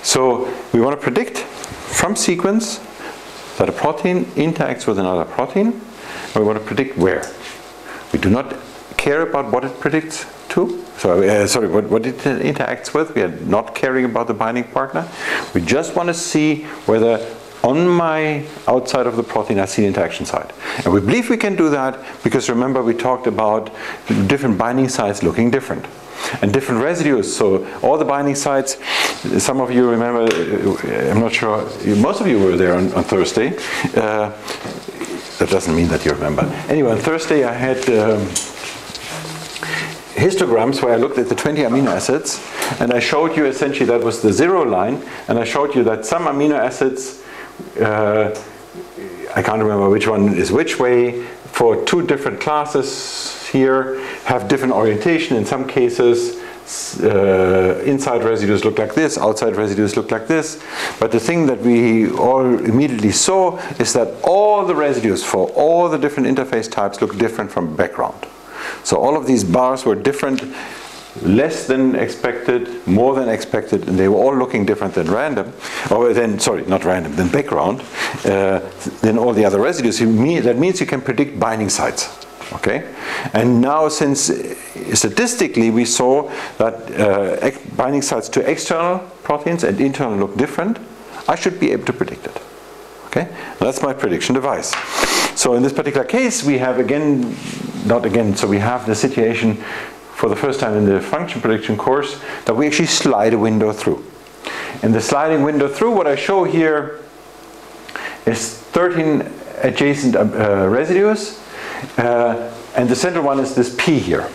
So we want to predict from sequence that a protein interacts with another protein, and we want to predict where. We do not care about what it predicts to, what it interacts with. We are not caring about the binding partner. We just want to see whether on my outside of the protein I see the interaction site. And we believe we can do that because remember we talked about different binding sites looking different. And different residues, so all the binding sites, some of you remember, I'm not sure, most of you were there on Thursday. That doesn't mean that you remember. Anyway, on Thursday I had histograms where I looked at the 20 amino acids, and I showed you essentially that was the 0 line, and I showed you that some amino acids, I can't remember which one is which way, for two different classes here have different orientation. In some cases inside residues look like this, outside residues look like this. But the thing that we all immediately saw is that all the residues for all the different interface types look different from background. So all of these bars were different, less than expected, more than expected, and they were all looking different than random, or then, sorry, not random, than background, than all the other residues. That means you can predict binding sites. Okay, and now since statistically we saw that binding sites to external proteins and internal look different, I should be able to predict it. Okay, that's my prediction device. So in this particular case we have so we have the situation for the first time in the function prediction course that we actually slide a window through. In the sliding window through, what I show here is 13 adjacent residues. And the central one is this P here.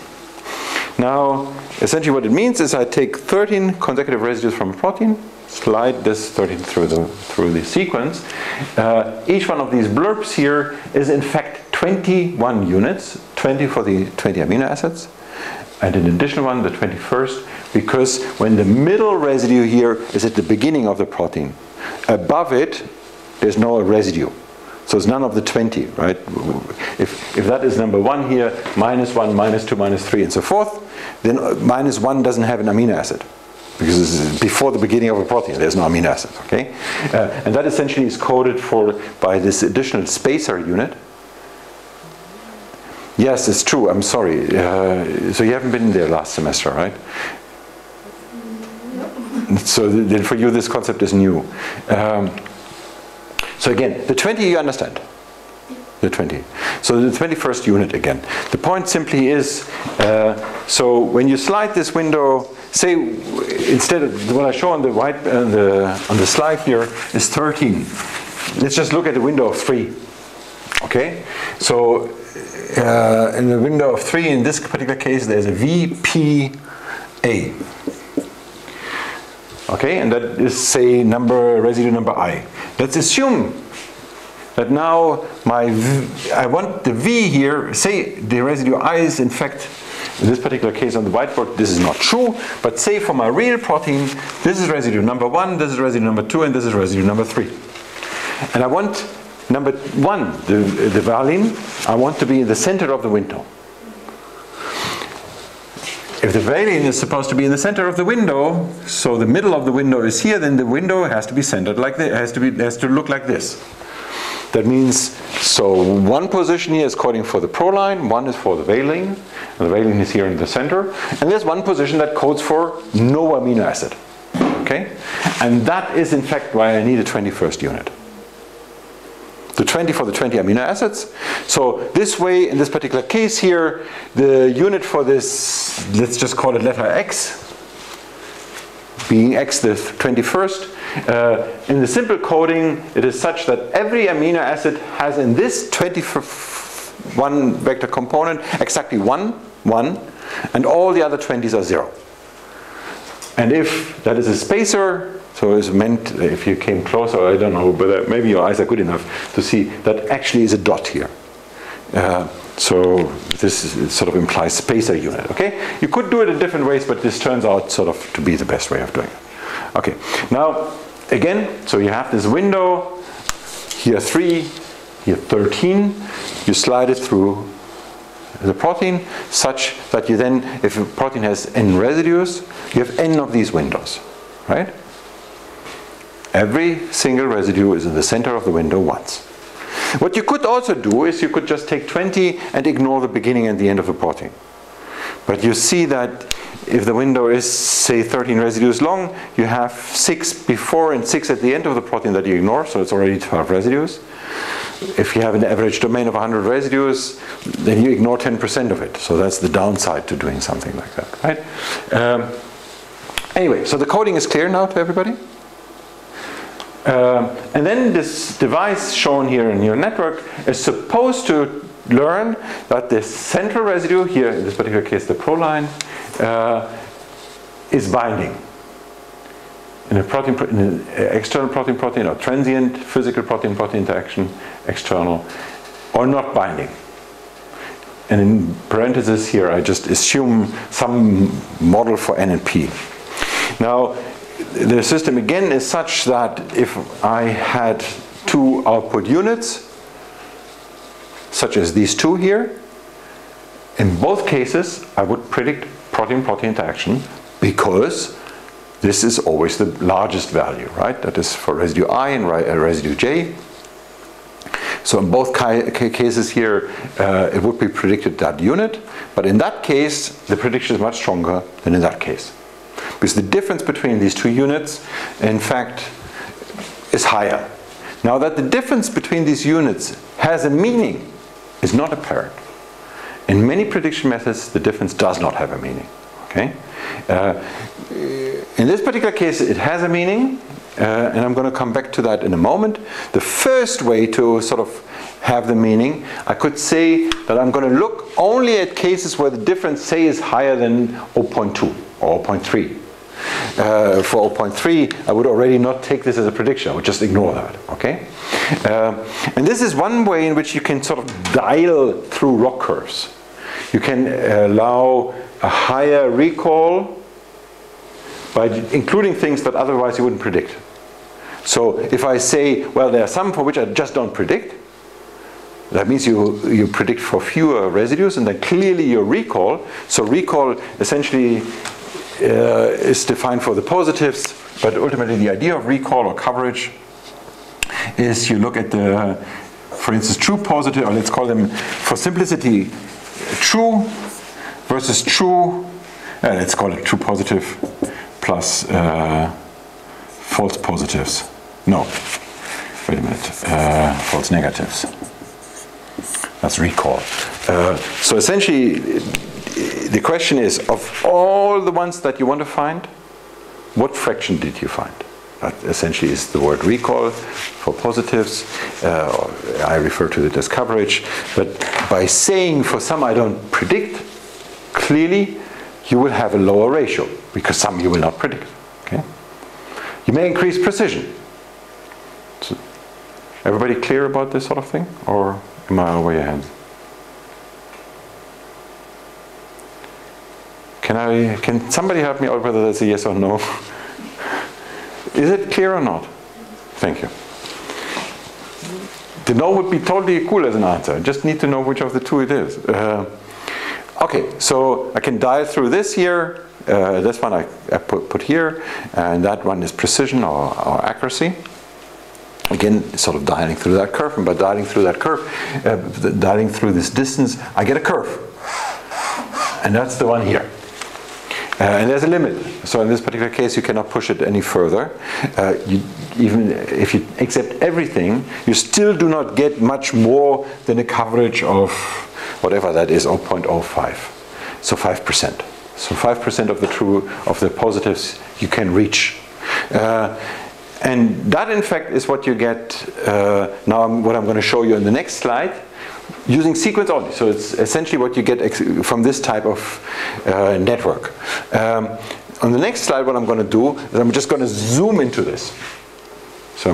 Now, essentially what it means is I take 13 consecutive residues from a protein, slide this 13 through the sequence. Each one of these blurbs here is in fact 21 units, 20 for the 20 amino acids, and an additional one, the 21st, because when the middle residue here is at the beginning of the protein, above it there's no residue. So it's none of the 20, right? If that is number 1 here, -1, -2, -3, and so forth, then -1 doesn't have an amino acid. Because it's before the beginning of a protein, there's no amino acid, okay? And that essentially is coded for by this additional spacer unit. Yes, it's true, I'm sorry. So you haven't been there last semester, right? So then for you this concept is new. So again, the 20 you understand. The 20. So the 21st unit again. The point simply is, so when you slide this window, say instead of what I show on the white on the slide here is 13. Let's just look at the window of 3. Okay? So in the window of 3, in this particular case, there's a VPA. Okay, and that is, say, residue number I. Let's assume that now I want the V here, say the residue I is in fact, in this particular case on the whiteboard, this is not true, but say for my real protein, this is residue number 1, this is residue number 2, and this is residue number 3. And I want number 1, the valine, I want to be in the center of the window. If the valine is supposed to be in the center of the window, so the middle of the window is here, then the window has to be centered like this, has to look like this. That means, so one position here is coding for the proline, one is for the valine, and the valine is here in the center, and there's one position that codes for no amino acid. Okay? And that is in fact why I need a 21st unit. The 20 for the 20 amino acids. So this way, in this particular case here, the unit for this, let's just call it letter X, being X the 21st, in the simple coding, it is such that every amino acid has in this 21 vector component exactly 1, and all the other 20s are 0. And if that is a spacer, so it's meant, if you came closer, I don't know, but maybe your eyes are good enough to see that actually is a dot here. So this sort of implies spacer unit, okay? You could do it in different ways, but this turns out sort of to be the best way of doing it. Okay, now again, so you have this window, here 3, here 13, you slide it through the protein such that you then, if a protein has n residues, you have n of these windows, right? Every single residue is in the center of the window once. What you could also do is you could just take 20 and ignore the beginning and the end of the plotting. But you see that if the window is, say, 13 residues long, you have 6 before and 6 at the end of the plotting that you ignore, so it's already 12 residues. If you have an average domain of 100 residues, then you ignore 10% of it. So that's the downside to doing something like that, right? Anyway, so the coding is clear now to everybody? And then this device shown here in your network is supposed to learn that the central residue, here in this particular case the proline, is binding. In an external protein-protein or transient physical protein-protein interaction, external, or not binding. And in parentheses here I just assume some model for N and P. Now, the system again is such that if I had two output units, such as these two here, in both cases I would predict protein-protein interaction because this is always the largest value, right? That is for residue I and residue J. So in both cases here, it would be predicted that unit, but in that case, the prediction is much stronger than in that case. Because the difference between these two units, in fact, is higher. Now that the difference between these units has a meaning is not apparent. In many prediction methods, the difference does not have a meaning. Okay? In this particular case, it has a meaning, and I'm going to come back to that in a moment. The first way to sort of have the meaning, I could say that I'm going to look only at cases where the difference, say, is higher than 0.2 or 0.3. For 0.3, I would already not take this as a prediction. I would just ignore that. Okay? And this is one way in which you can sort of dial through ROC curves. You can allow a higher recall by including things that otherwise you wouldn't predict. So if I say, well, there are some for which I just don't predict, that means you predict for fewer residues, and then clearly your recall. So recall essentially is defined for the positives, but ultimately the idea of recall or coverage is you look at the, for instance, true positive, or let's call them, for simplicity, true versus true, let's call it true positive plus false positives. No, wait a minute, false negatives. That's recall. So essentially, the question is, of all the ones that you want to find, what fraction did you find? That essentially is the word recall for positives. I refer to it as coverage. But by saying for some I don't predict, clearly you will have a lower ratio, because some you will not predict. Okay? You may increase precision. So, everybody clear about this sort of thing? Or am I over your head? Can somebody help me out whether that's a yes or no? Is it clear or not? Thank you. The no would be totally cool as an answer. I just need to know which of the two it is. Okay, so I can dial through this here. This one I put here, and that one is precision or accuracy. Again, sort of dialing through that curve, and by dialing through that curve, dialing through this distance, I get a curve. And that's the one here. And there's a limit. So in this particular case, you cannot push it any further. Even if you accept everything, you still do not get much more than a coverage of whatever that is, 0.05. So 5%. So 5% of the positives you can reach. And that, in fact, is what you get now. What I'm going to show you in the next slide, using sequence only. So it's essentially what you get from this type of network. On the next slide, what I'm going to do is I'm just going to zoom into this. So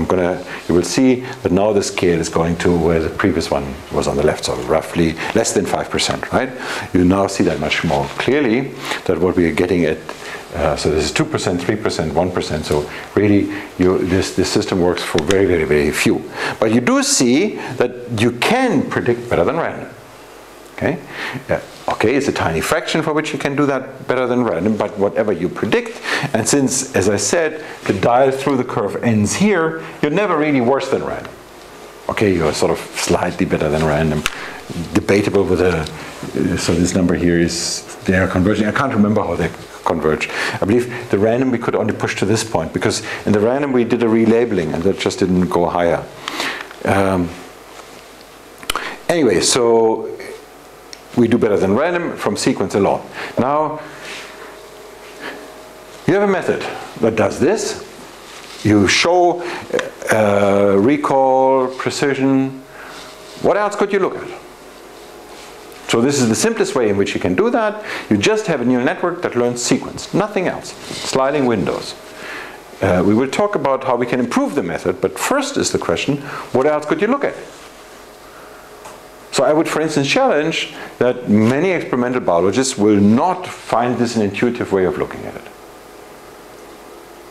you will see that now the scale is going to where the previous one was on the left, so roughly less than 5%, right? You now see that much more clearly, that what we are getting at, so this is 2%, 3%, 1%, so really this system works for very, very, very few. But you do see that you can predict better than random. Okay? Okay, it's a tiny fraction for which you can do that better than random, but whatever you predict, and since, as I said, the dial through the curve ends here, you're never really worse than random. Okay, you're sort of slightly better than random. Debatable with so this number here is, they are converging. I can't remember how they converge. I believe the random we could only push to this point, because in the random we did a relabeling and that just didn't go higher. Anyway, so we do better than random from sequence alone. Now, you have a method that does this. You show recall, precision. What else could you look at? So this is the simplest way in which you can do that. You just have a neural network that learns sequence, nothing else. Sliding windows. We will talk about how we can improve the method, but first is the question, what else could you look at? So I would, for instance, challenge that many experimental biologists will not find this an intuitive way of looking at it.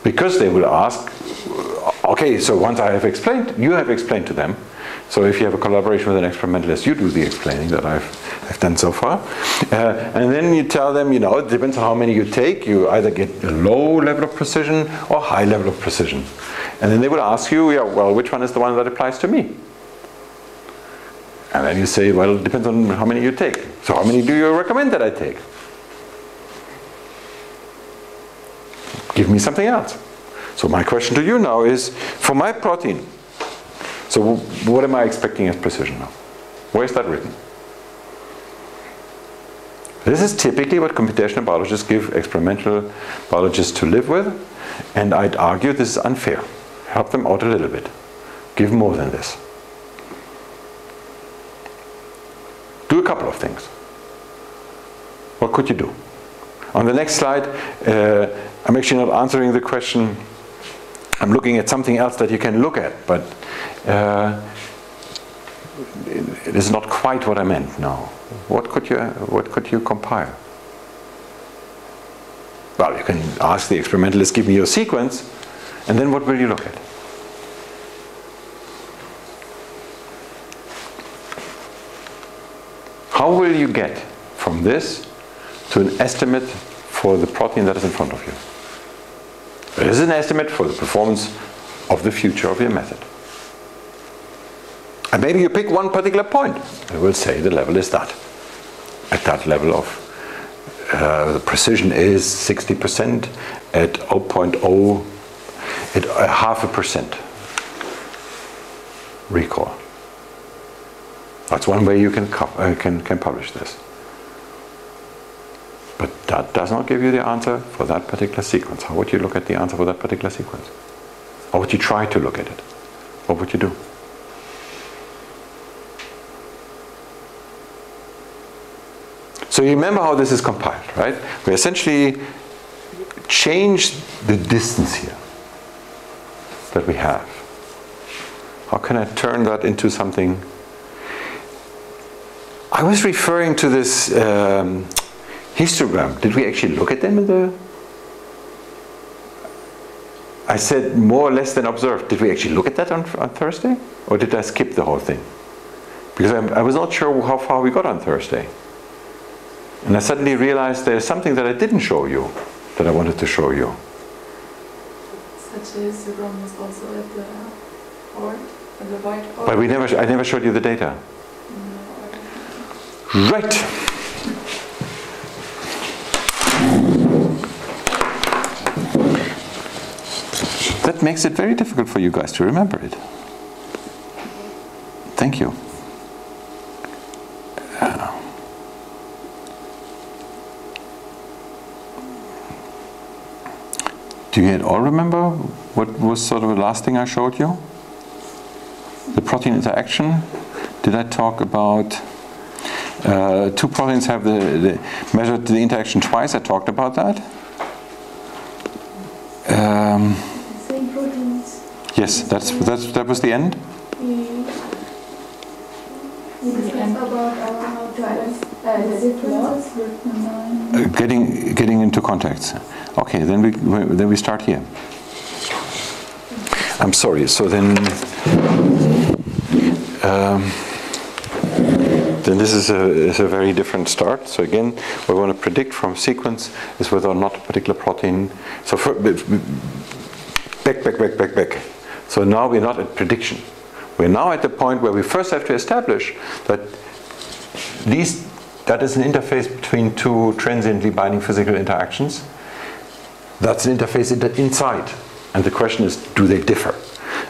Because they will ask, okay, so once I have explained, you have explained to them. So if you have a collaboration with an experimentalist, you do the explaining that I've done so far. And then you tell them, you know, it depends on how many you take. You either get a low level of precision or high level of precision. And then they will ask you, yeah, well, which one is the one that applies to me? And then you say, well, it depends on how many you take. So how many do you recommend that I take? Give me something else. So my question to you now is, for my protein, so what am I expecting as precision now? Where is that written? This is typically what computational biologists give experimental biologists to live with, and I'd argue this is unfair. Help them out a little bit. Give more than this. Do a couple of things. What could you do? On the next slide, I'm actually not answering the question. I'm looking at something else that you can look at, but it is not quite what I meant now. What could you compile? Well, you can ask the experimentalist, give me your sequence, and then what will you look at? How will you get from this to an estimate for the protein that is in front of you? It is an estimate for the performance of the future of your method. And maybe you pick one particular point. I will say the level is that. At that level of the precision is 60%, at 0.0, at 0.5% recall. That's one way you can publish this. But that does not give you the answer for that particular sequence. How would you look at the answer for that particular sequence? How would you try to look at it? What would you do? So you remember how this is compiled, right? We essentially change the distance here that we have. How can I turn that into something? I was referring to this histogram. Did we actually look at them in the... I said more or less than observed. Did we actually look at that on Thursday? Or did I skip the whole thing? Because I was not sure how far we got on Thursday. And I suddenly realized there's something that I didn't show you, that I wanted to show you. Such a histogram was also at the board, at the whiteboard. But I never showed you the data. No. Right. That makes it very difficult for you guys to remember it. Thank you. Do you at all remember what was sort of the last thing I showed you? The protein interaction. Did I talk about two proteins have measured the interaction twice? I talked about that. Same proteins. Yes, that was the end. We discussed about how to the differences with Getting into contacts. Okay, then we start here. I'm sorry. So then, then this is a very different start. So again, what we want to predict from sequence is whether or not a particular protein. So back. So now we're not at prediction. We're now at the point where we first have to establish that that is an interface between two transiently binding physical interactions. That's an interface inside. And the question is, do they differ?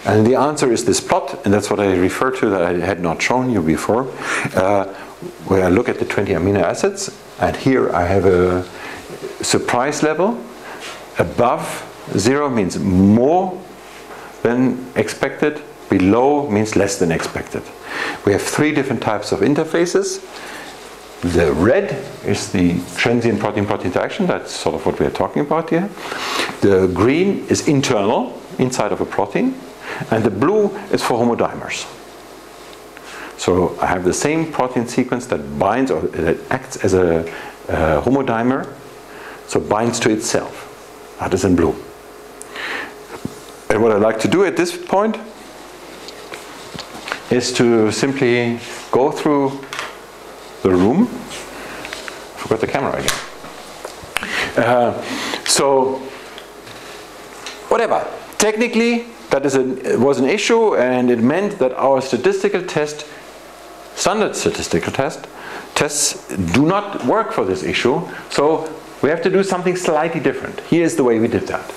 And the answer is this plot, and that's what I refer to that I had not shown you before, where I look at the 20 amino acids, and here I have a surprise level. Above 0 means more than expected, below means less than expected. We have 3 different types of interfaces. The red is the transient protein-protein interaction, that's sort of what we are talking about here. The green is internal, inside of a protein, and the blue is for homodimers. So I have the same protein sequence that binds or that acts as a homodimer, so binds to itself. That is in blue. And what I like to do at this point is to simply go through the room. I forgot the camera again. So whatever. Technically, that was an issue, and it meant that our statistical test, standard statistical tests do not work for this issue. So we have to do something slightly different. Here's the way we did that.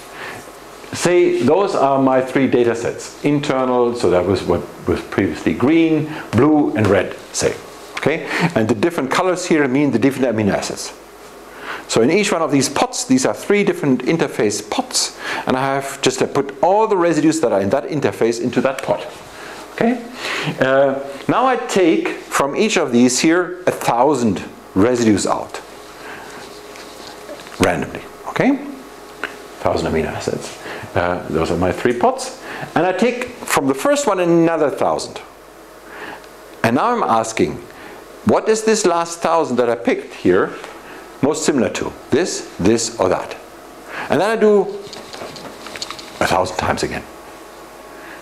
Say those are my 3 data sets. Internal, so that was what was previously green, blue, and red, say. Okay? And the different colors here mean the different amino acids. So in each one of these pots, these are 3 different interface pots, and I have just put all the residues that are in that interface into that pot. Okay? Now I take from each of these here 1,000 residues out, randomly. Okay? 1,000 amino acids. Those are my 3 pots. And I take from the first one another 1,000. And now I'm asking, what is this last 1,000 that I picked here most similar to? This, or that? And then I do 1,000 times again.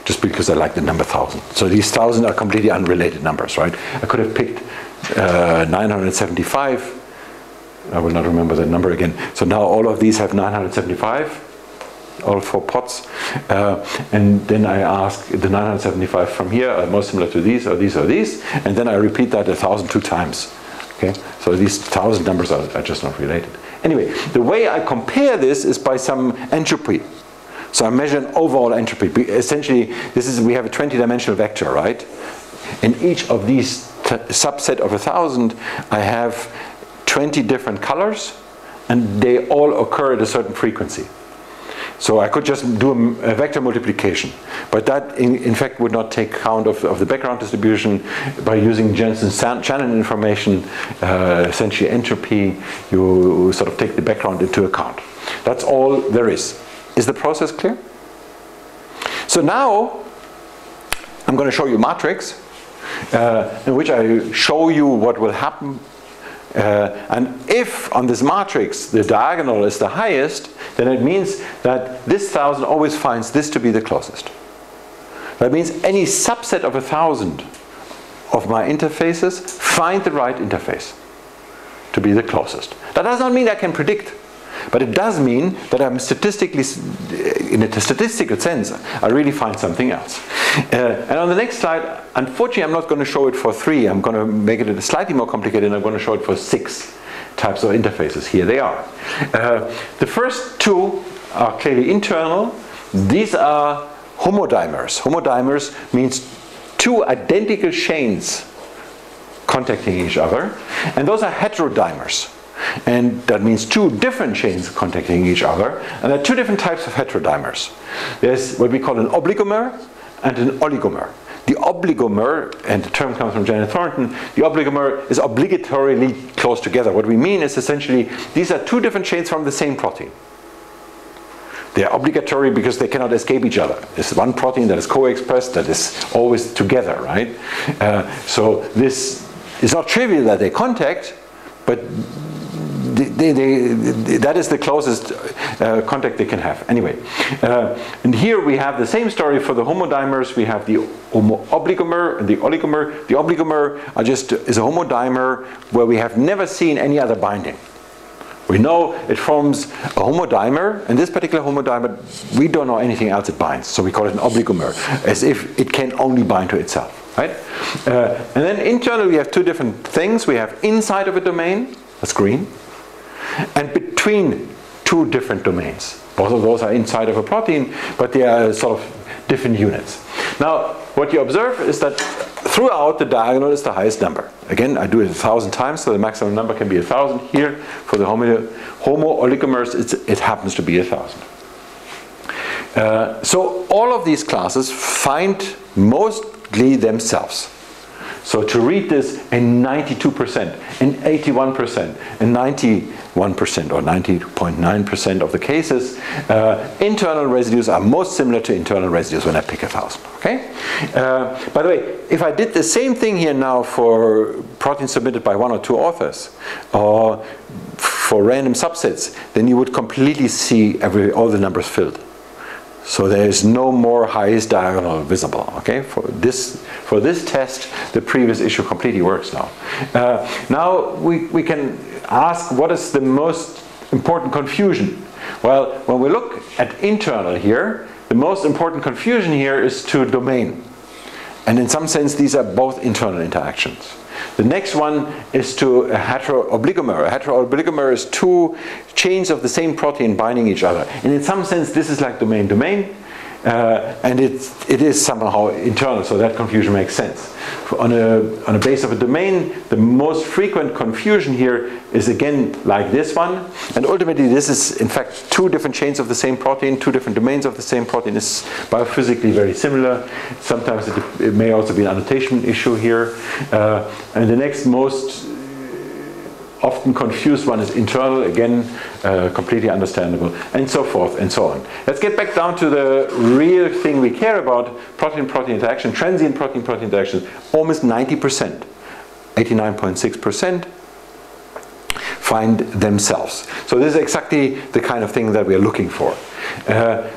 Just because I like the number 1,000. So these 1,000 are completely unrelated numbers, right? I could have picked 975. I will not remember the number again. So now all of these have 975. All 4 pots, and then I ask the 975 from here are most similar to these, or these, or these, and then I repeat that 1,002 times. Okay, so these 1,000 numbers are just not related. Anyway, the way I compare this is by some entropy. So I measure an overall entropy. Essentially, we have a 20-dimensional vector, right? In each of these subset of 1,000, I have 20 different colors, and they all occur at a certain frequency. So I could just do a vector multiplication, but that in fact would not take count of the background distribution. By using Jensen-Shannon information, essentially entropy, you sort of take the background into account. That's all there is. Is the process clear? So now I'm going to show you a matrix in which I show you what will happen. And if on this matrix the diagonal is the highest, then it means that this 1,000 always finds this to be the closest. That means any subset of 1,000 of my interfaces find the right interface to be the closest. That does not mean I can predict, but it does mean that I'm statistically, in a statistical sense, I really find something else. And on the next slide, unfortunately I'm not going to show it for 3, I'm going to make it slightly more complicated, and I'm going to show it for 6 types of interfaces. Here they are. The first 2 are clearly internal. These are homodimers. Homodimers means 2 identical chains contacting each other, and those are heterodimers. And that means 2 different chains contacting each other, and there are 2 different types of heterodimers. There's what we call an obligomer and an oligomer. The obligomer, and the term comes from Janet Thornton, the obligomer is obligatorily close together. What we mean is essentially these are 2 different chains from the same protein. They are obligatory because they cannot escape each other. There's one protein that is co-expressed that is always together, right? So this is not trivial that they contact, but that is the closest contact they can have. Anyway, and here we have the same story for the homodimers. We have the obligomer and the oligomer. The obligomer is a homodimer where we have never seen any other binding. We know it forms a homodimer, and this particular homodimer, we don't know anything else it binds, so we call it an obligomer, as if it can only bind to itself, right? And then internally we have two different things. We have inside of a domain, that's green, and between two different domains. Both of those are inside of a protein, but they are sort of different units. Now, what you observe is that throughout the diagonal is the highest number. Again, I do it 1,000 times, so the maximum number can be 1,000. Here, for the homo oligomers, it happens to be 1,000. So all of these classes find mostly themselves. So to read this in 92%, in 81%, in 91% or 90.9% of the cases, internal residues are most similar to internal residues when I pick 1,000. Okay? By the way, if I did the same thing here now for proteins submitted by one or two authors, or for random subsets, then you would completely see all the numbers filled. So there is no more highest diagonal visible. Okay, for this test, the previous issue completely works now. Now we can ask, what is the most important confusion? Well, when we look at internal here, the most important confusion here is to domain, and in some sense these are both internal interactions. The next one is to a heteroobligomer. A heteroobligomer is two chains of the same protein binding each other. And in some sense, this is like domain-domain, and it is somehow internal, so that confusion makes sense. On a base of a domain, the most frequent confusion here is again like this one. And ultimately, this is in fact two different chains of the same protein, two different domains of the same protein. Is biophysically very similar. Sometimes it may also be an annotation issue here. And the next most often confused one is internal, again, completely understandable, and so forth and so on. Let's get back down to the real thing we care about, protein-protein interaction, transient protein-protein interactions, almost 90%, 89.6%, find themselves. So this is exactly the kind of thing that we are looking for.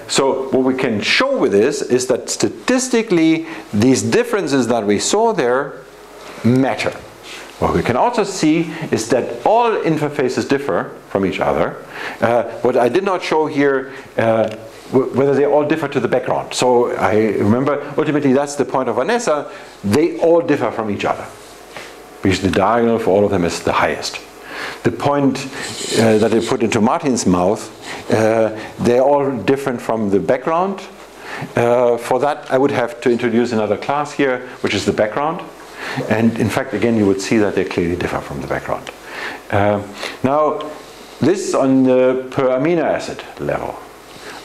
So what we can show with this is that statistically, these differences that we saw there matter. What we can also see is that all interfaces differ from each other. What I did not show here, whether they all differ to the background. So I remember, ultimately that's the point of Vanessa, they all differ from each other, because the diagonal for all of them is the highest. The point that they put into Martin's mouth, they're all different from the background. For that I would have to introduce another class here, which is the background. And in fact, again, you would see that they clearly differ from the background. Now, this is on the per amino acid level.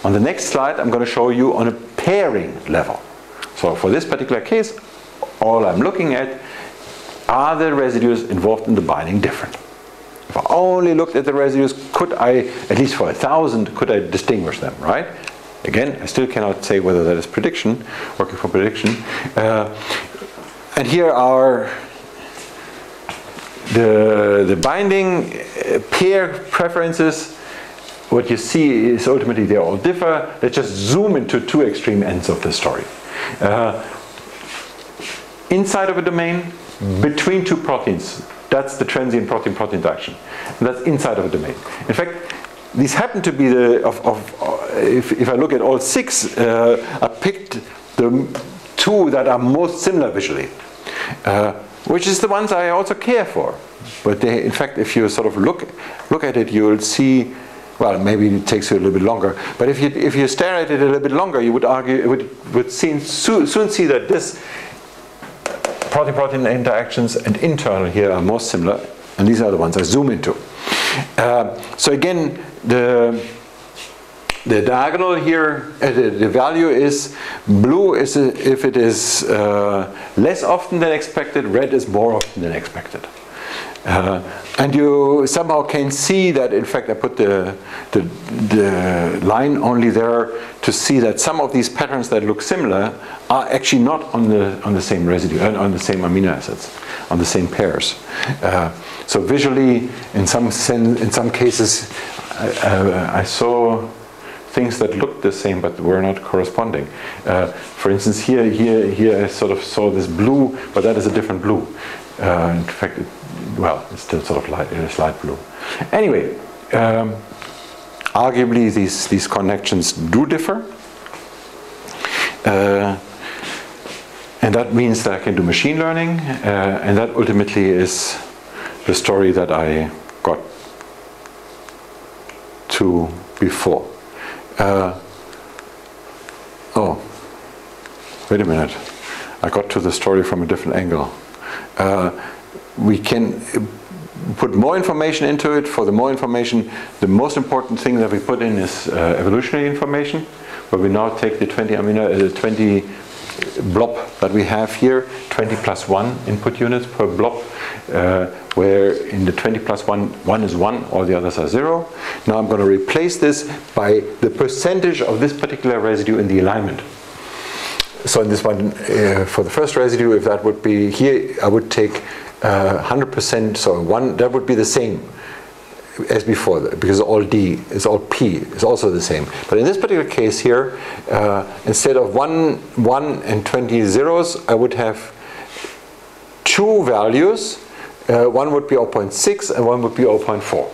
On the next slide, I'm going to show you on a pairing level. So for this particular case, all I'm looking at are the residues involved in the binding different. If I only looked at the residues, could I, at least for 1,000, could I distinguish them, right? Again, I still cannot say whether that is prediction, working for prediction. And here are the binding pair preferences. What you see is ultimately they all differ. Let's just zoom into two extreme ends of the story. Inside of a domain, between two proteins, that's the transient protein-protein interaction. And that's inside of a domain. In fact, these happen to be if I look at all six, I picked the two that are most similar visually, which is the ones I also care for. But they, in fact, if you sort of look at it, you will see. Well, maybe it takes you a little bit longer. But if you stare at it a little bit longer, you would argue would soon see that this protein-protein interactions and internal here are most similar, and these are the ones I zoom into. So again, the diagonal here, the value is blue is if it is less often than expected, red is more often than expected. And you somehow can see that, in fact, I put the line only there to see that some of these patterns that look similar are actually not on the same residue, on the same amino acids, on the same pairs. So visually, in some cases, I saw things that looked the same but were not corresponding. For instance, here I sort of saw this blue, but that is a different blue. In fact, it's still sort of light blue. Anyway, arguably these connections do differ. And that means that I can do machine learning, and that ultimately is the story that I got to before. Oh, wait a minute. I got to the story from a different angle. We can put more information into it. For the more information, the most important thing that we put in is evolutionary information, where we now take the 20 blob that we have here, 20 plus 1 input units per blob, where in the 20 plus 1, 1 is 1, all the others are 0. Now I'm going to replace this by the percentage of this particular residue in the alignment. So in this one, for the first residue, if that would be here, I would take 100%, so 1, that would be the same as before, because all D is all P is also the same. But in this particular case here, instead of 1 and 20 zeros, I would have two values. One would be 0.6 and one would be 0.4.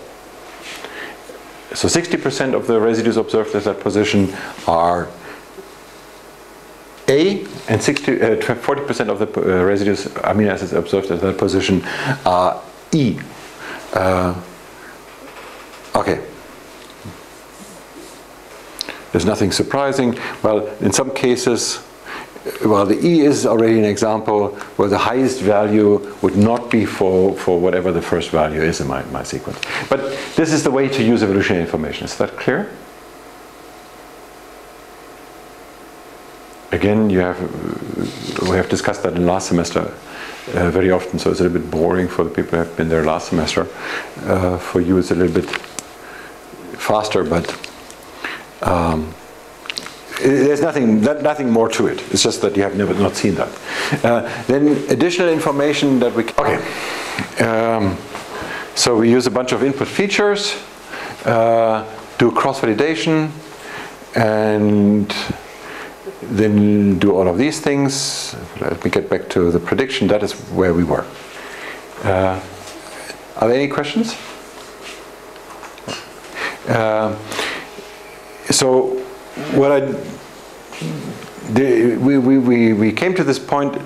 So 60% of the residues observed at that position are A, and 40% of the residues, amino acids observed at that position, are E. Okay. There's nothing surprising. Well, in some cases, well, the E is already an example where the highest value would not be for whatever the first value is in my sequence. But this is the way to use evolutionary information. Is that clear? Again, we have discussed that in last semester very often, so it's a little bit boring for the people who have been there last semester. For you, it's a little bit faster, but there's nothing more to it. It's just that you have not seen that. Then additional information that we... Okay. So we use a bunch of input features, do cross-validation, and then do all of these things. Let me get back to the prediction. That is where we were. Are there any questions? So what we came to this point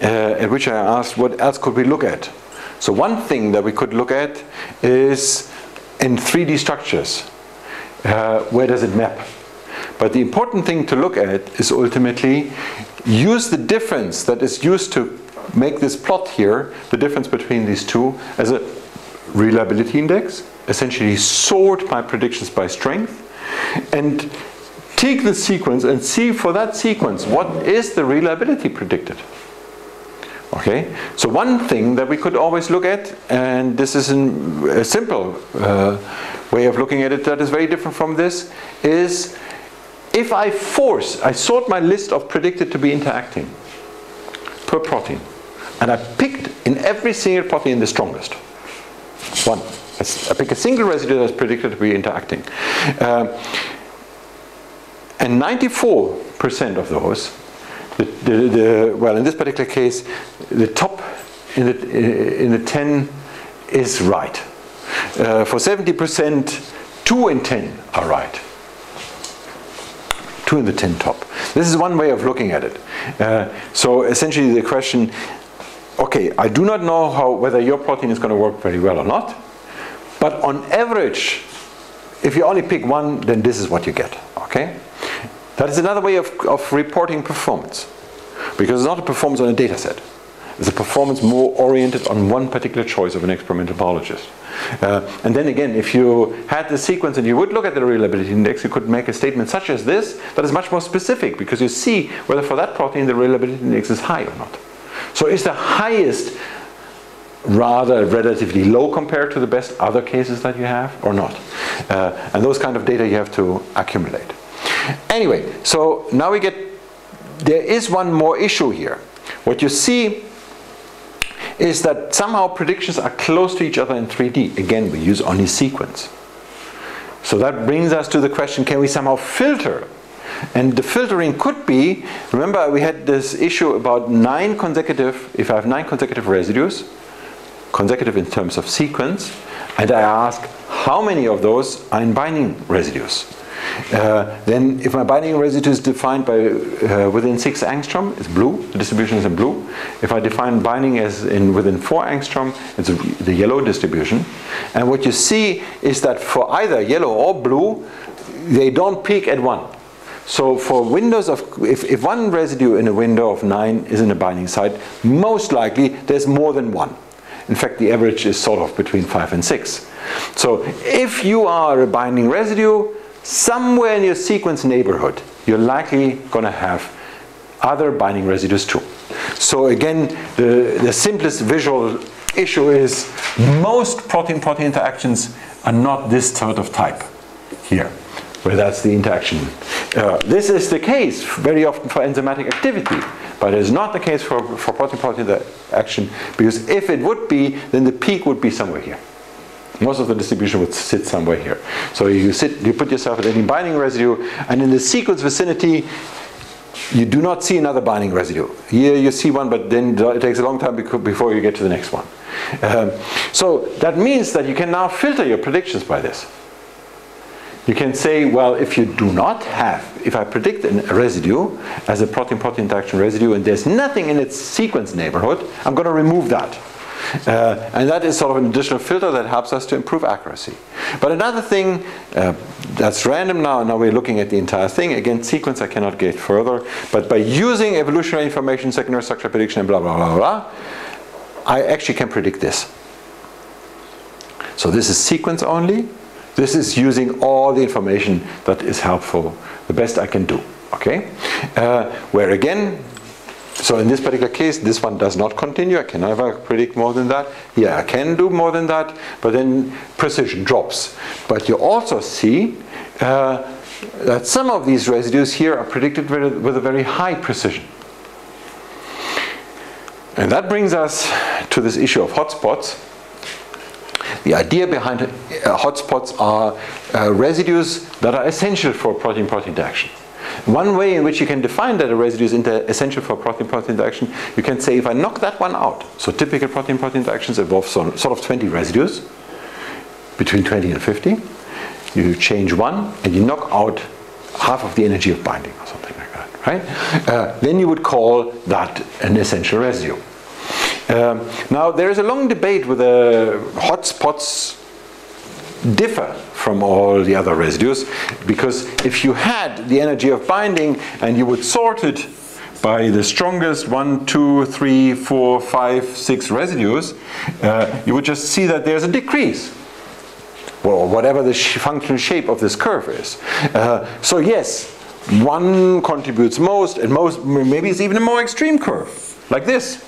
at which I asked, what else could we look at? So one thing that we could look at is in 3D structures. Where does it map? But the important thing to look at is ultimately use the difference that is used to make this plot here, the difference between these two, as a reliability index, essentially sort my predictions by strength, and take the sequence and see for that sequence what is the reliability predicted. Okay, so one thing that we could always look at, and this is a simple way of looking at it that is very different from this, is if I sort my list of predicted to be interacting per protein, and I picked in every single protein the strongest one. I pick a single residue that's predicted to be interacting. And 94% of those, well, in this particular case, the top in the 10 is right. For 70%, 2 in 10 are right. 2 in the 10 top. This is one way of looking at it. So essentially the question, okay, I do not know whether your protein is going to work very well or not, but on average, if you only pick one, then this is what you get. Okay? That is another way of reporting performance, because it's not a performance on a data set. It's a performance more oriented on one particular choice of an experimental biologist. And then again, if you had the sequence and you would look at the reliability index, you could make a statement such as this that is much more specific, because you see whether for that protein the reliability index is high or not. So is the highest rather relatively low compared to the best other cases that you have, or not? And those kind of data you have to accumulate. Anyway, so now there is one more issue here. What you see is that somehow predictions are close to each other in 3D. Again, we use only sequence. So that brings us to the question, can we somehow filter? And the filtering could be, remember we had this issue about if I have 9 consecutive residues, consecutive in terms of sequence, and I ask how many of those are in binding residues. Then if my binding residue is defined by within 6 angstrom, it's blue, the distribution is in blue. If I define binding as within 4 angstrom, it's the yellow distribution. And what you see is that for either yellow or blue, they don't peak at 1. So for windows of, if one residue in a window of 9 is in a binding site, most likely there's more than 1. In fact, the average is sort of between 5 and 6. So if you are a binding residue, somewhere in your sequence neighborhood, you're likely going to have other binding residues too. So again, the simplest visual issue is most protein-protein interactions are not this sort of type here, where that's the interaction. This is the case very often for enzymatic activity, but it's not the case for protein-protein interaction, because if it would be, then the peak would be somewhere here. Most of the distribution would sit somewhere here. So you put yourself at any binding residue, and in the sequence vicinity, you do not see another binding residue. Here you see one, but then it takes a long time before you get to the next one. So that means that you can now filter your predictions by this. You can say, well, if you do not have, if I predict a residue as a protein-protein interaction residue and there's nothing in its sequence neighborhood, I'm going to remove that. And that is sort of an additional filter that helps us to improve accuracy. But another thing that's random now we're looking at the entire thing. Again, sequence I cannot get further. But by using evolutionary information, secondary structure prediction, and blah, blah, blah, blah, I actually can predict this. So this is sequence only. This is using all the information that is helpful, the best I can do. Okay? Where again, so in this particular case, this one does not continue. I can never predict more than that. Yeah, I can do more than that, but then precision drops. But you also see that some of these residues here are predicted with a very high precision. And that brings us to this issue of hotspots. The idea behind hotspots are residues that are essential for protein-protein interaction. One way in which you can define that a residue is essential for protein-protein interaction, you can say if I knock that one out, so typical protein-protein interactions involve sort of 20 residues, between 20 and 50. You change one and you knock out half of the energy of binding or something like that, right? Then you would call that an essential residue. Now there is a long debate whether hotspots differ from all the other residues, because if you had the energy of binding and you would sort it by the strongest 1, 2, 3, 4, 5, 6 residues, you would just see that there's a decrease, well, whatever the functional shape of this curve is. So yes, one contributes most, and maybe it's even a more extreme curve, like this.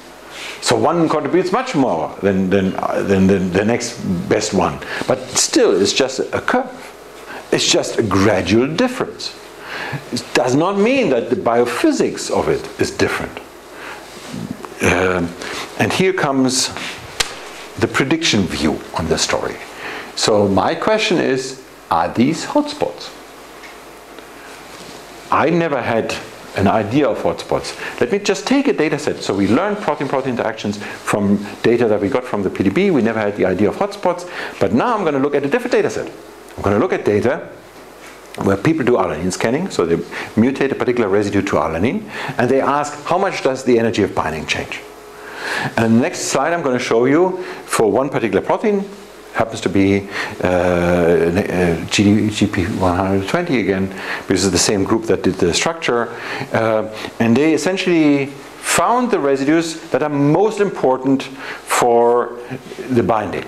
So one contributes much more than the next best one. But still, it's just a curve. It's just a gradual difference. It does not mean that the biophysics of it is different. And here comes the prediction view on the story. So my question is, are these hotspots? I never had an idea of hotspots. Let me just take a data set. So we learned protein-protein interactions from data that we got from the PDB. We never had the idea of hotspots. But now I'm going to look at a different data set. I'm going to look at data where people do alanine scanning. So they mutate a particular residue to alanine. And they ask, how much does the energy of binding change? And the next slide I'm going to show you for one particular protein, happens to be GP120 again, because it's the same group that did the structure. And they essentially found the residues that are most important for the binding.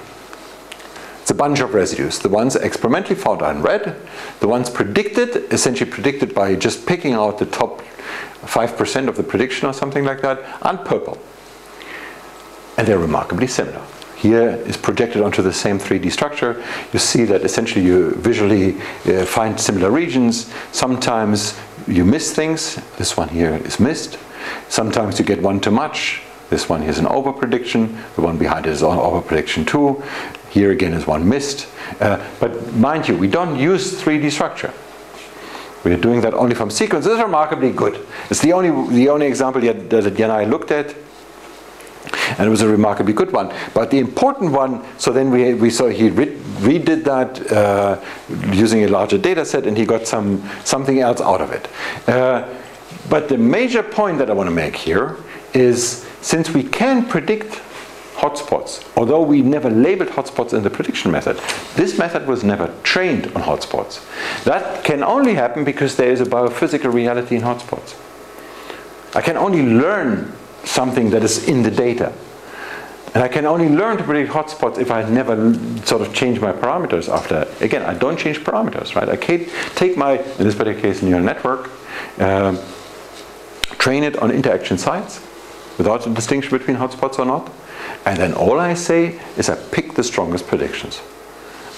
It's a bunch of residues. The ones experimentally found are in red. The ones predicted, essentially predicted by just picking out the top 5% of the prediction or something like that, are in purple. And they're remarkably similar. here is projected onto the same 3D structure. You see that essentially you visually find similar regions. Sometimes you miss things. This one here is missed. Sometimes you get one too much. This one here is an over prediction. The one behind it is an over prediction too. Here again is one missed. But mind you, we don't use 3D structure. We're doing that only from sequence. This is remarkably good. It's the only example that Jan and I looked at, and it was a remarkably good one. But the important one, so then we saw he redid that using a larger data set, and he got something else out of it. But the major point that I want to make here is, since we can predict hotspots, although we never labeled hotspots in the prediction method, this method was never trained on hotspots. That can only happen because there is a biophysical reality in hotspots. I can only learn something that is in the data. And I can only learn to predict hotspots if I never sort of change my parameters after. Again, I don't change parameters, right? I can take my, in this particular case, neural network, train it on interaction sites without a distinction between hotspots or not. And then all I say is I pick the strongest predictions.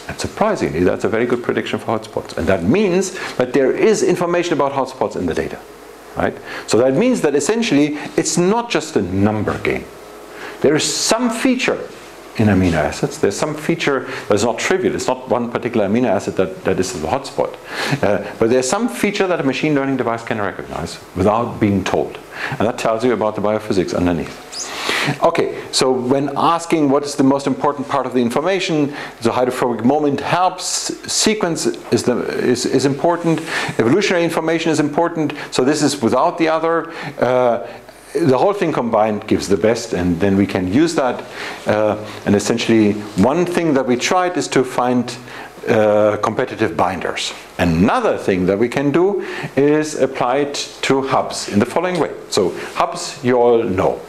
And surprisingly, that's a very good prediction for hotspots. And that means that there is information about hotspots in the data. Right? So that means that essentially it's not just a number game. There is some feature in amino acids. There's some feature that is not trivial. It's not one particular amino acid that is the hotspot. But there's some feature that a machine learning device can recognize without being told. And that tells you about the biophysics underneath. Okay, so when asking what is the most important part of the information, the hydrophobic moment helps, sequence is important, evolutionary information is important, so this is without the other. The whole thing combined gives the best, and then we can use that. And essentially, one thing that we tried is to find competitive binders. Another thing that we can do is apply it to hubs in the following way. So hubs you all know.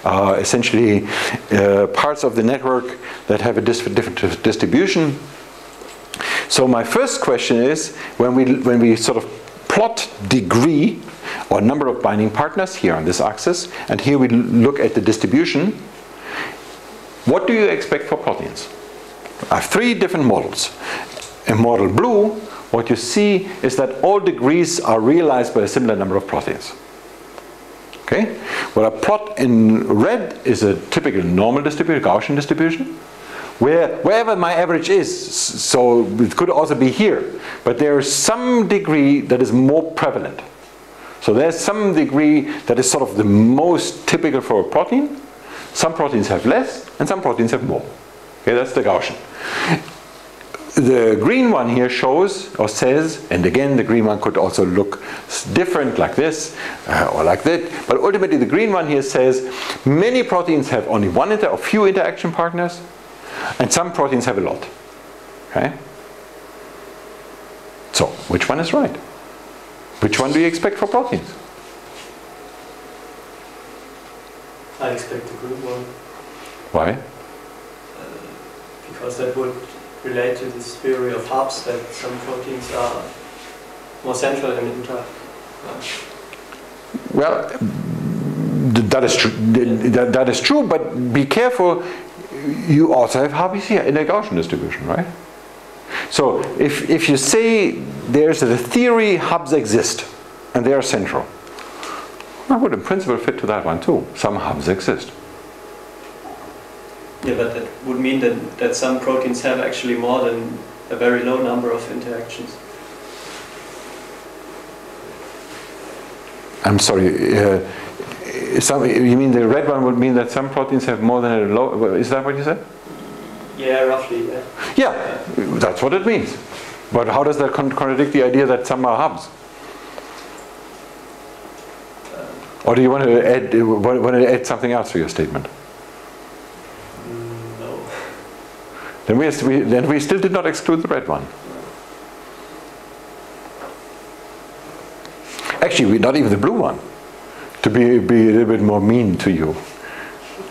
Essentially parts of the network that have a different distribution. So my first question is, when we sort of plot degree or number of binding partners here on this axis, and here we look at the distribution, what do you expect for proteins? I have 3 different models. In model blue, what you see is that all degrees are realized by a similar number of proteins. Okay? What I plot in red is a typical normal distribution, Gaussian distribution, wherever my average is. So it could also be here, but there is some degree that is more prevalent. So there's some degree that is sort of the most typical for a protein. Some proteins have less, and some proteins have more. Okay, that's the Gaussian. The green one here shows or says, and again the green one could also look different like this or like that, but ultimately the green one here says many proteins have only one or few interaction partners, and some proteins have a lot. Okay? So which one is right? Which one do you expect for proteins? I expect the green one. Why? Because that would relate to this theory of hubs, that some proteins are more central and inter. Well, that is true. That is true, but be careful. You also have hubs here in a Gaussian distribution, right? So if you say there's a theory hubs exist and they are central, that would in principle fit to that one too. Some hubs exist. Yeah, but that would mean that some proteins have actually more than a very low number of interactions. I'm sorry, you mean the red one would mean that some proteins have more than a low, is that what you said? Yeah, roughly, yeah. Yeah, that's what it means. But how does that contradict the idea that some are hubs? Or do you want to add something else to your statement? No. Then we still did not exclude the red one. Actually, not even the blue one, to be a little bit more mean to you.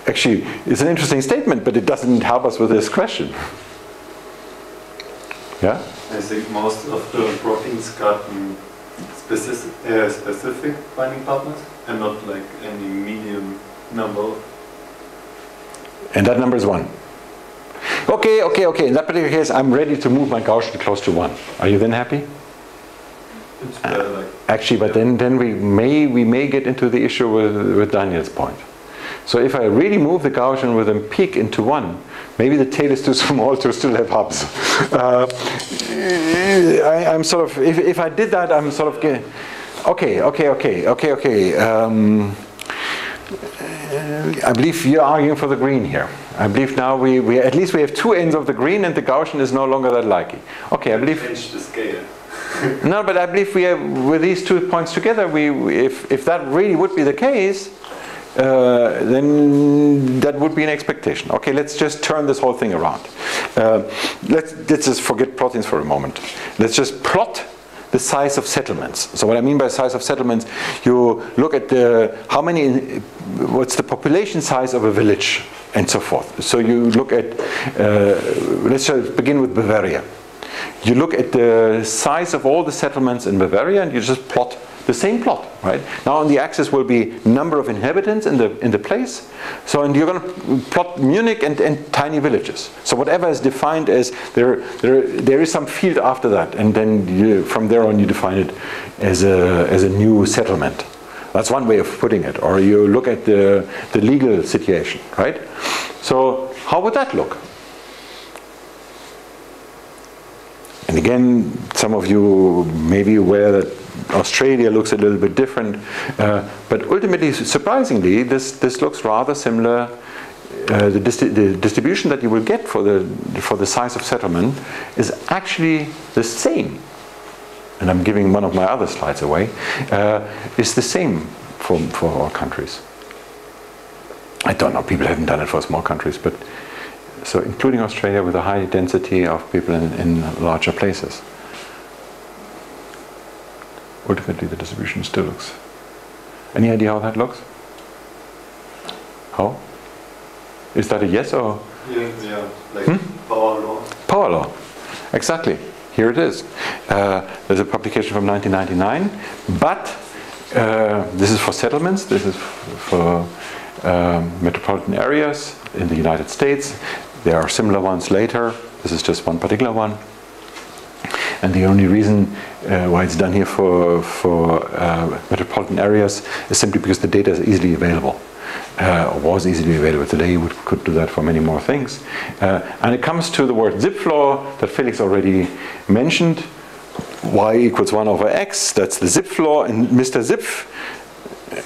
Actually, it's an interesting statement, but it doesn't help us with this question. Yeah? I think most of the proteins got specific binding partners and not like any medium number. And that number is 1. Okay. In that particular case, I'm ready to move my Gaussian close to 1. Are you then happy? It's better like. Actually, but then we may get into the issue with Daniel's point. So if I really move the Gaussian with a peak into 1, maybe the tail is too small to still have hubs. I'm sort of, if I did that, I'm sort of getting, okay. I believe you're arguing for the green here. I believe now we at least we have two ends of the green, and the Gaussian is no longer that likely. Okay, I believe. Change the scale. No, but I believe we have, with these 2 points together, if that really would be the case, then that would be an expectation. Okay, let's just turn this whole thing around. Let's just forget proteins for a moment. Let's just plot the size of settlements. So what I mean by size of settlements, you look at what's the population size of a village and so forth. So you look at, let's just begin with Bavaria. You look at the size of all the settlements in Bavaria and you just plot the same plot, right? Now on the axis will be number of inhabitants in the place. So and you're going to plot Munich and tiny villages. So whatever is defined as there is some field after that, and then from there on you define it as a new settlement. That's one way of putting it. Or you look at the legal situation, right? So how would that look? And again, some of you may be aware that Australia looks a little bit different, but ultimately, surprisingly, this looks rather similar. The distribution that you will get for the size of settlement is actually the same. And I'm giving one of my other slides away. Is the same for all countries. I don't know. People haven't done it for small countries, but so including Australia with a high density of people in larger places. Ultimately, the distribution still looks. Any idea how that looks? How? Is that a yes or? Yeah, like power law. Power law, exactly. Here it is. There's a publication from 1999, but this is for settlements. This is for metropolitan areas in the United States. There are similar ones later. This is just one particular one. And the only reason why it's done here for metropolitan areas is simply because the data is easily available, or was easily available. Today you could do that for many more things. And it comes to the word Zipf law that Felix already mentioned. Y equals 1 over x, that's the Zipf law. And Mr. Zipf,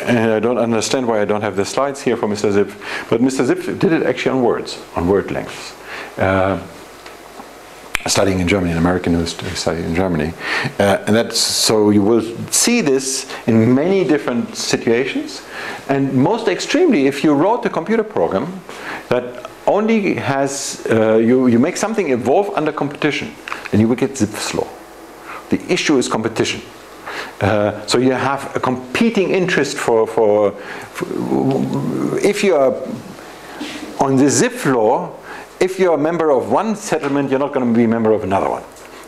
and I don't understand why I don't have the slides here for Mr. Zipf, but Mr. Zipf did it actually on words, on word lengths. Studying in Germany, an American who's studying in Germany. And that's, so you will see this in many different situations. And most extremely, if you wrote a computer program that only has, you make something evolve under competition, then you will get Zipf's law. The issue is competition. So you have a competing interest for if you are on the Zipf law, if you're a member of one settlement, you're not going to be a member of another one.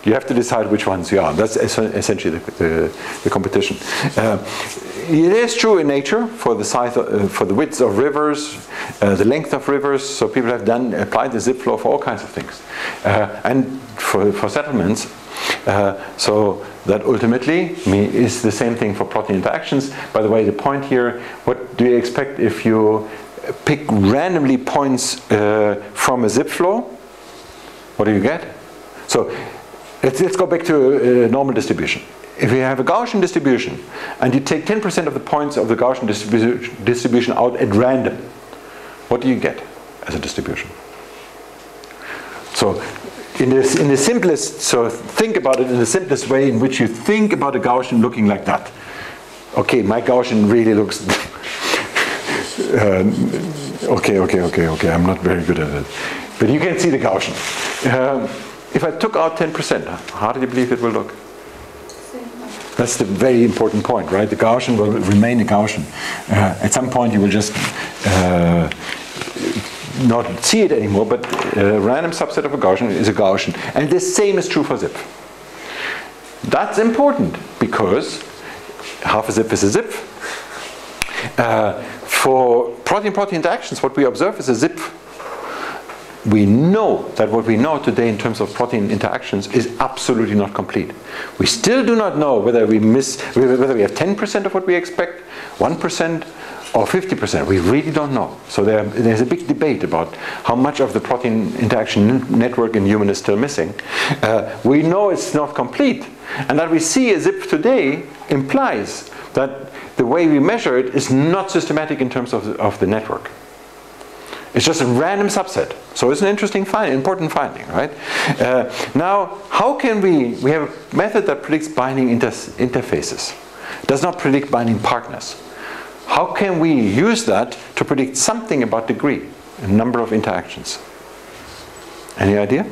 You have to decide which ones you are. That's essentially the competition. It is true in nature for the size, for the width of rivers, the length of rivers. So people have applied the Zipf law for all kinds of things, and for settlements. So that ultimately is the same thing for protein interactions. By the way, the point here: what do you expect if you pick randomly points from a Zipf law? What do you get? So let's go back to a normal distribution. If you have a Gaussian distribution and you take 10% of the points of the Gaussian distribution out at random, what do you get as a distribution? So in the simplest, so think about it in the simplest way in which you think about a Gaussian looking like that. Okay, my Gaussian really looks okay, I'm not very good at it. But you can see the Gaussian. If I took out 10%, how do you believe it will look? That's the very important point, right? The Gaussian will remain a Gaussian. At some point you will just not see it anymore, but a random subset of a Gaussian is a Gaussian. And the same is true for Zipf. That's important because half a Zipf is a Zipf. For protein-protein interactions, what we observe is a Zipf. we know that what we know today in terms of protein interactions is absolutely not complete. We still do not know whether we have 10% of what we expect, 1%, or 50%. We really don't know. So there's a big debate about how much of the protein interaction network in human is still missing. We know it's not complete. And that we see a zip today implies that the way we measure it is not systematic in terms of the network. It's just a random subset. So it's an interesting important finding, right? Now, how can we have a method that predicts binding interfaces, does not predict binding partners. How can we use that to predict something about degree, a number of interactions? Any idea?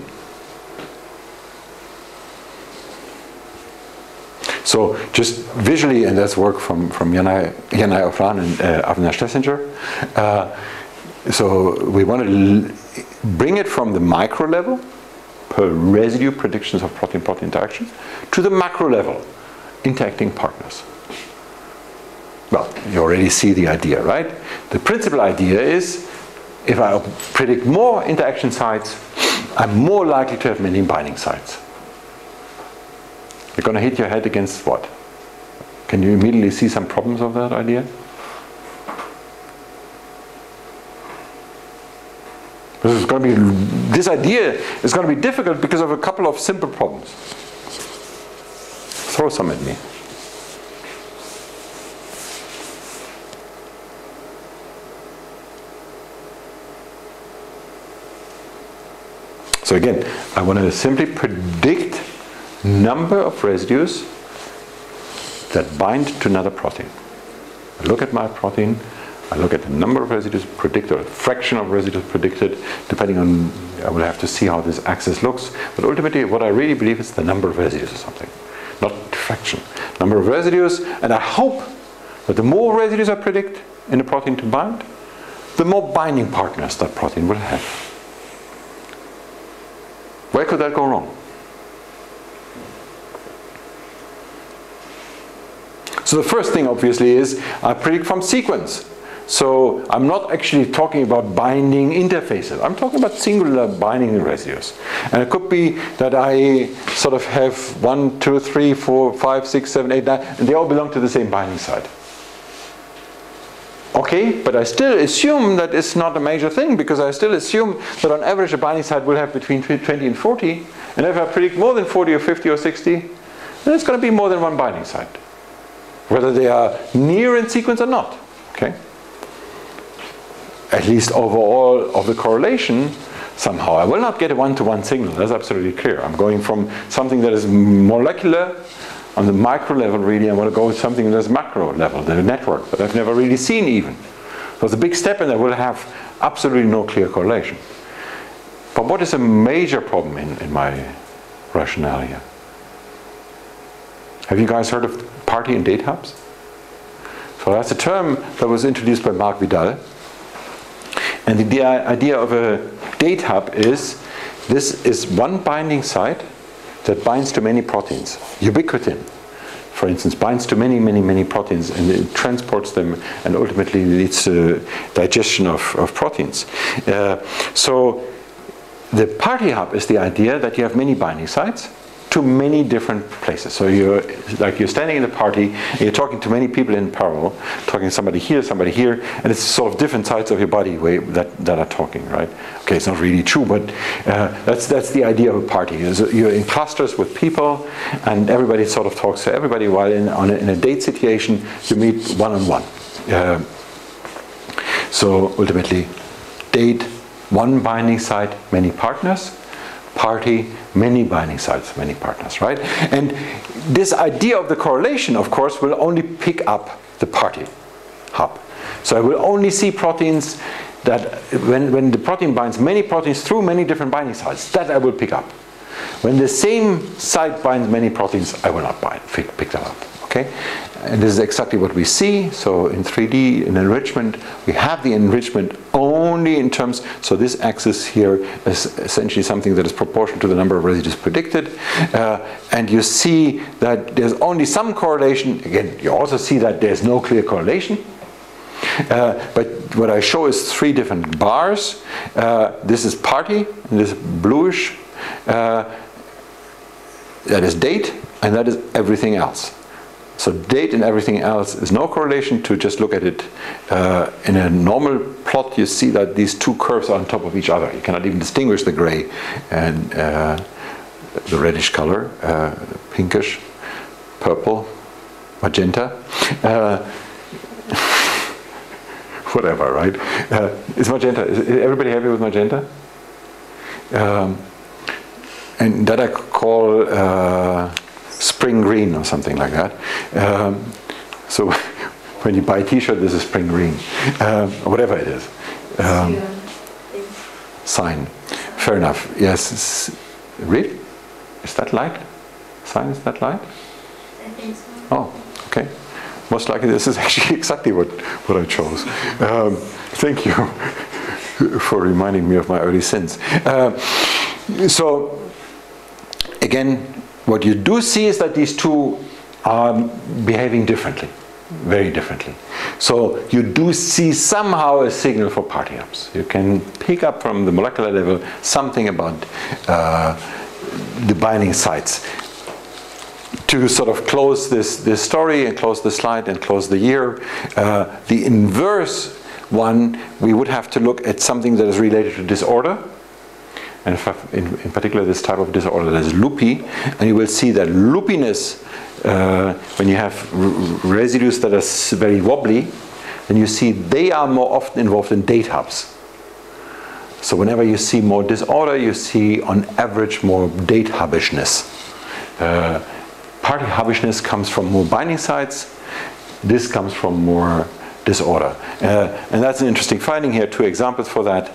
So just visually, and that's work from Janai Ofran and Avner Schlesinger. So we want to bring it from the micro level, per residue predictions of protein-protein interactions, to the macro level, interacting partners. Well, you already see the idea, right? The principal idea is, if I predict more interaction sites, I'm more likely to have many binding sites. You're going to hit your head against what? Can you immediately see some problems of that idea? This idea is going to be difficult because of a couple of simple problems. Throw some at me. So again, I want to simply predict number of residues that bind to another protein. I look at my protein, I look at the number of residues predicted, or a fraction of residues predicted, depending on, I will have to see how this axis looks, but ultimately what I really believe is the number of residues or something, not fraction. Number of residues, and I hope that the more residues I predict in a protein to bind, the more binding partners that protein will have. Where could that go wrong? So the first thing obviously is I predict from sequence. So I'm not actually talking about binding interfaces. I'm talking about singular binding residues. And it could be that I sort of have 1, 2, 3, 4, 5, 6, 7, 8, 9, and they all belong to the same binding site. Okay, but I still assume that it's not a major thing, because I still assume that on average a binding site will have between 20 and 40. And if I predict more than 40 or 50 or 60, then it's going to be more than one binding site, whether they are near in sequence or not. Okay? At least overall of the correlation, somehow I will not get a one-to-one signal. That's absolutely clear. I'm going from something that is molecular on the micro level, really. I want to go with something that's macro level, the network that I've never really seen even. So it's a big step, and I will have absolutely no clear correlation. But what is a major problem in my rationale here? Have you guys heard of party and date hubs? So that's a term that was introduced by Marc Vidal. And the idea of a date hub is, this is one binding site that binds to many proteins. Ubiquitin, for instance, binds to many, many, many proteins, and it transports them and ultimately leads to digestion of proteins. So the party hub is the idea that you have many binding sites to many different places. So you're standing in a party and you're talking to many people in parallel, talking to somebody here, and it's sort of different sides of your body that are talking, right? Okay, it's not really true, but that's the idea of a party. You're in clusters with people, and everybody sort of talks to everybody, while in a date situation you meet one-on-one. So ultimately, date, one binding site, many partners. Party, many binding sites, many partners, right? And this idea of the correlation, of course, will only pick up the party hub. So I will only see proteins that, when the protein binds many proteins through many different binding sites, that I will pick up. When the same site binds many proteins, I will not pick that up. Okay? And this is exactly what we see. So in 3D, in enrichment, we have the enrichment only in terms, so this axis here is essentially something that is proportional to the number of residues predicted. And you see that there's only some correlation. Again, you also see that there's no clear correlation. But what I show is 3 different bars. This is party, and this bluish. That is date, and that is everything else. So date and everything else is no correlation to just look at it. In a normal plot, you see that these 2 curves are on top of each other. You cannot even distinguish the gray and the reddish color, pinkish, purple, magenta. Whatever, right? Is magenta, is everybody happy with magenta? And that I call spring green or something like that. So when you buy a t-shirt, this is spring green, or whatever it is. Sign. Fair enough. Yes. Read? Is that light? Sign, is that light? I think so. Oh, okay. Most likely this is actually exactly what I chose. Thank you for reminding me of my early sins. So, again, what you do see is that these 2 are behaving differently, very differently. So you do see somehow a signal for party hops. You can pick up from the molecular level something about the binding sites. To sort of close this story and close the slide and close the year, the inverse one, we would have to look at something that is related to disorder. And in particular this type of disorder that is loopy, and you will see that loopiness, when you have residues that are very wobbly, then you see they are more often involved in date hubs. So whenever you see more disorder, you see on average more date hubbishness. Party hubbishness comes from more binding sites. This comes from more disorder. And that's an interesting finding here. 2 examples for that.